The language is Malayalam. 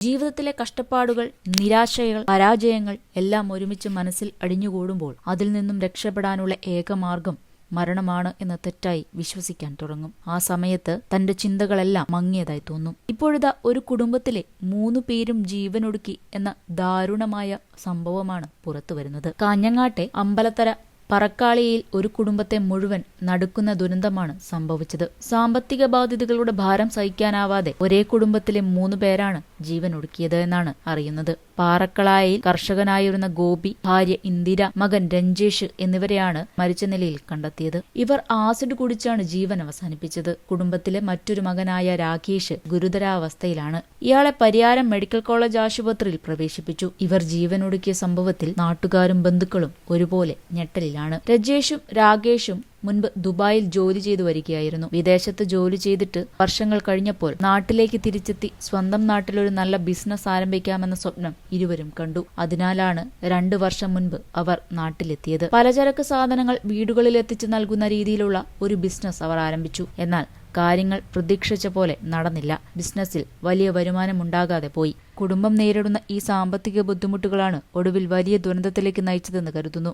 ജീവിതത്തിലെ കഷ്ടപ്പാടുകൾ, നിരാശകൾ, പരാജയങ്ങൾ എല്ലാം ഒരുമിച്ച് മനസ്സിൽ അടിഞ്ഞുകൂടുമ്പോൾ അതിൽ നിന്നും രക്ഷപ്പെടാനുള്ള ഏകമാർഗം മരണമാണ് എന്ന് തെറ്റായി വിശ്വസിക്കാൻ തുടങ്ങും. ആ സമയത്ത് തന്റെ ചിന്തകളെല്ലാം മങ്ങിയതായി തോന്നും. ഇപ്പോഴിതാ ഒരു കുടുംബത്തിലെ 3 പേരും ജീവനൊടുക്കി എന്ന ദാരുണമായ സംഭവമാണ് പുറത്തുവരുന്നത്. കാഞ്ഞങ്ങാട്ടെ അമ്പലത്തറ പറക്കാളിയിൽ ഒരു കുടുംബത്തെ മുഴുവൻ നടുക്കുന്ന ദുരന്തമാണ് സംഭവിച്ചത്. സാമ്പത്തിക ബാധ്യതകളുടെ ഭാരം സഹിക്കാനാവാതെ ഒരേ കുടുംബത്തിലെ 3 പേരാണ് ജീവനൊടുക്കിയത് എന്നാണ് അറിയുന്നത്. പാറക്കളായിൽ കർഷകനായിരുന്ന ഗോപി, ഭാര്യ ഇന്ദിര, മകൻ രഞ്ജേഷ് എന്നിവരെയാണ് മരിച്ച നിലയിൽ കണ്ടെത്തിയത്. ഇവർ ആസിഡ് കുടിച്ചാണ് ജീവൻ അവസാനിപ്പിച്ചത്. കുടുംബത്തിലെ മറ്റൊരു മകനായ രാകേഷ് ഗുരുതരാവസ്ഥയിലാണ്. ഇയാളെ പരിയാരം മെഡിക്കൽ കോളേജ് ആശുപത്രിയിൽ പ്രവേശിപ്പിച്ചു. ഇവർ ജീവനൊടുക്കിയ സംഭവത്തിൽ നാട്ടുകാരും ബന്ധുക്കളും ഒരുപോലെ ഞെട്ടലിലാണ്. രജേഷും രാകേഷും മുൻപ് ദുബായിൽ ജോലി ചെയ്തു വരികയായിരുന്നു. വിദേശത്ത് ജോലി ചെയ്തിട്ട് വർഷങ്ങൾ കഴിഞ്ഞപ്പോൾ നാട്ടിലേക്ക് തിരിച്ചെത്തി സ്വന്തം നാട്ടിലൊരു നല്ല ബിസിനസ് ആരംഭിക്കാമെന്ന സ്വപ്നം ഇരുവരും കണ്ടു. അതിനാലാണ് 2 വർഷം മുൻപ് അവർ നാട്ടിലെത്തിയത്. പലചരക്ക് സാധനങ്ങൾ വീടുകളിൽ എത്തിച്ചു നൽകുന്ന രീതിയിലുള്ള ഒരു ബിസിനസ് അവർ ആരംഭിച്ചു. എന്നാൽ കാര്യങ്ങൾ പ്രതീക്ഷിച്ച പോലെ നടന്നില്ല. ബിസിനസ്സിൽ വലിയ വരുമാനമുണ്ടാകാതെ പോയി. കുടുംബം നേരിടുന്ന ഈ സാമ്പത്തിക ബുദ്ധിമുട്ടുകളാണ് ഒടുവിൽ വലിയ ദുരന്തത്തിലേക്ക് നയിച്ചതെന്ന് കരുതുന്നു.